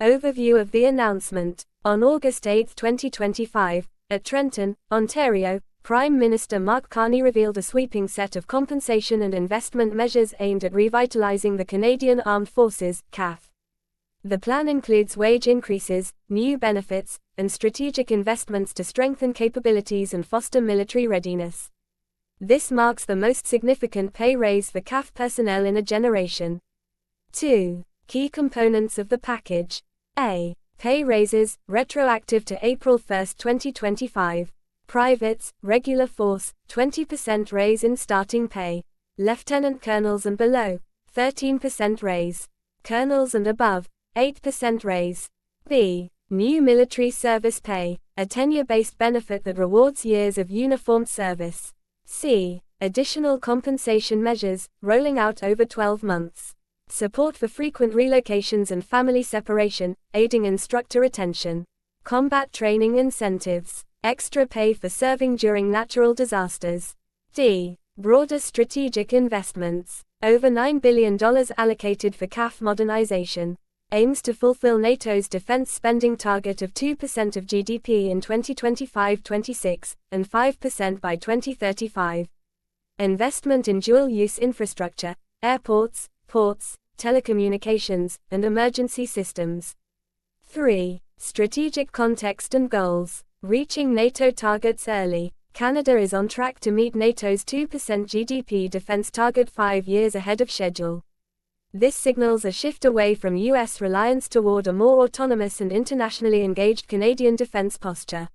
Overview of the announcement. On August 8, 2025, at Trenton, Ontario, Prime Minister Mark Carney revealed a sweeping set of compensation and investment measures aimed at revitalizing the Canadian Armed Forces, CAF. The plan includes wage increases, new benefits, and strategic investments to strengthen capabilities and foster military readiness. This marks the most significant pay raise for CAF personnel in a generation. 2. Key components of the package. A. Pay raises, retroactive to April 1, 2025. Privates, regular force, 20% raise in starting pay. Lieutenant colonels and below, 13% raise. Colonels and above, 8% raise. B. New military service pay, a tenure-based benefit that rewards years of uniformed service. C. Additional compensation measures, rolling out over 12 months. Support for frequent relocations and family separation, aiding instructor retention. Combat training incentives. Extra pay for serving during natural disasters. D. Broader strategic investments. Over $9 billion allocated for CAF modernization. Aims to fulfill NATO's defense spending target of 2% of GDP in 2025-26, and 5% by 2035. Investment in dual-use infrastructure, airports, ports, telecommunications, and emergency systems. 3. Strategic context and goals. Reaching NATO targets early. Canada is on track to meet NATO's 2% GDP defense target 5 years ahead of schedule. This signals a shift away from U.S. reliance toward a more autonomous and internationally engaged Canadian defense posture.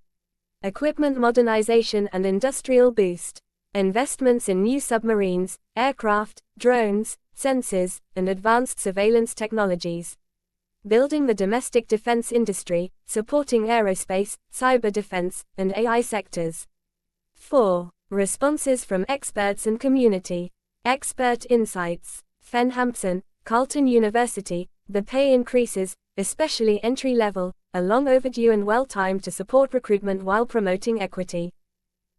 Equipment modernization and industrial boost. Investments in new submarines, aircraft, drones, sensors, and advanced surveillance technologies. Building the domestic defense industry, supporting aerospace, cyber defense, and AI sectors. 4. Responses from experts and community. Expert insights. Fen Hampson, Carleton University. The pay increases, especially entry-level, are long overdue and well-timed to support recruitment while promoting equity.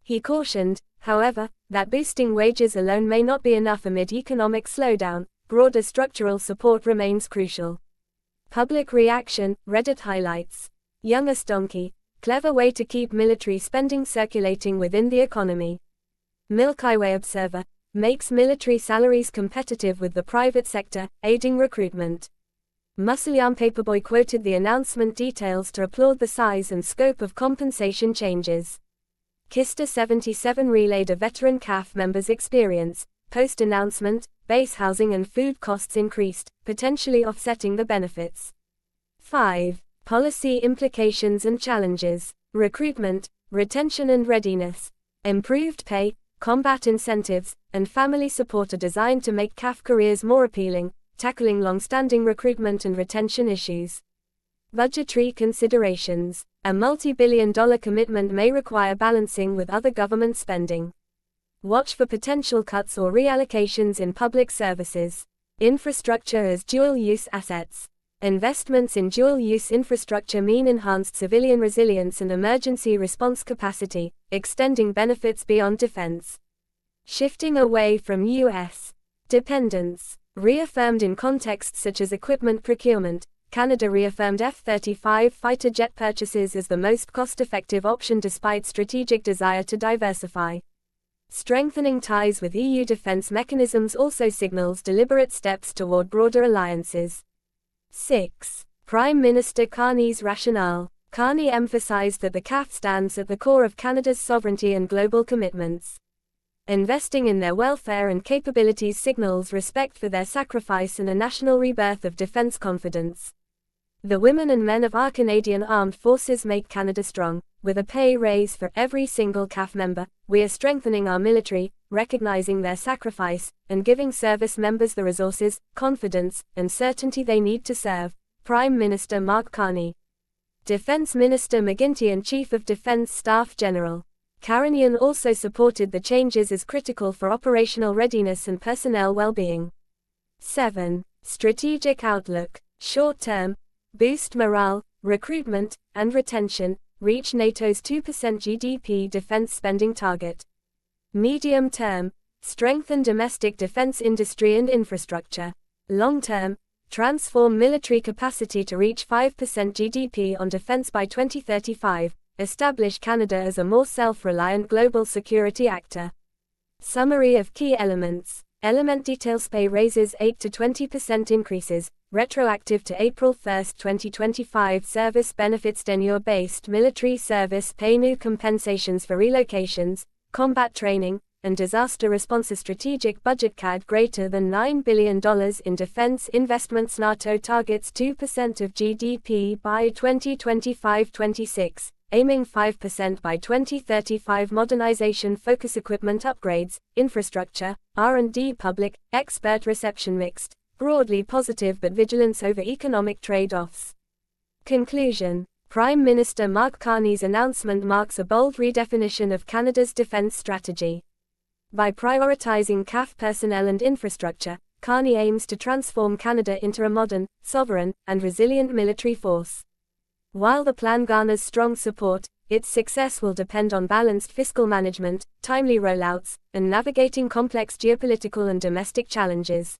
He cautioned, however, that boosting wages alone may not be enough amid economic slowdown. Broader structural support remains crucial. Public reaction. Reddit highlights. Youngest donkey. Clever way to keep military spending circulating within the economy. Milky Observer. Makes military salaries competitive with the private sector, aiding recruitment. Muscle Paperboy quoted the announcement details to applaud the size and scope of compensation changes. Kista 77 relayed a veteran CAF member's experience. Post-announcement, base housing and food costs increased, potentially offsetting the benefits. 5. Policy implications and challenges. Recruitment, retention and readiness. Improved pay, combat incentives, and family support are designed to make CAF careers more appealing, tackling long-standing recruitment and retention issues. Budgetary considerations. A multi-billion-dollar commitment may require balancing with other government spending. Watch for potential cuts or reallocations in public services. Infrastructure as dual-use assets. Investments in dual-use infrastructure mean enhanced civilian resilience and emergency response capacity, extending benefits beyond defense. Shifting away from U.S. dependence. Reaffirmed in contexts such as equipment procurement, Canada reaffirmed F-35 fighter jet purchases as the most cost-effective option despite strategic desire to diversify. Strengthening ties with EU defense mechanisms also signals deliberate steps toward broader alliances. 6. Prime Minister Carney's rationale. Carney emphasized that the CAF stands at the core of Canada's sovereignty and global commitments. Investing in their welfare and capabilities signals respect for their sacrifice and a national rebirth of defense confidence. The women and men of our Canadian Armed Forces make Canada strong. With a pay raise for every single CAF member, we are strengthening our military, recognizing their sacrifice, and giving service members the resources, confidence, and certainty they need to serve. Prime Minister Mark Carney. Defense Minister McGuinty and Chief of Defense Staff General Carney also supported the changes as critical for operational readiness and personnel well-being. 7. Strategic outlook. Short term. Boost morale, recruitment, and retention. Reach NATO's 2% GDP defense spending target. Medium term. Strengthen domestic defense industry and infrastructure. Long term. transform military capacity to reach 5% GDP on defense by 2035, establish Canada as a more self-reliant global security actor. Summary of key elements. Element details: pay raises 8 to 20% increases, retroactive to April 1, 2025. Service benefits: tenure-based military service pay, new compensations for relocations, combat training, and disaster response. A strategic budget CAD greater than $9 billion in defense investments. NATO targets 2% of GDP by 2025-26. Aiming 5% by 2035. Modernization focus: equipment upgrades, infrastructure, R&D. Public, expert reception mixed, broadly positive but vigilance over economic trade-offs. Conclusion. Prime Minister Mark Carney's announcement marks a bold redefinition of Canada's defense strategy. By prioritizing CAF personnel and infrastructure, Carney aims to transform Canada into a modern, sovereign, and resilient military force. While the plan garners strong support, its success will depend on balanced fiscal management, timely rollouts, and navigating complex geopolitical and domestic challenges.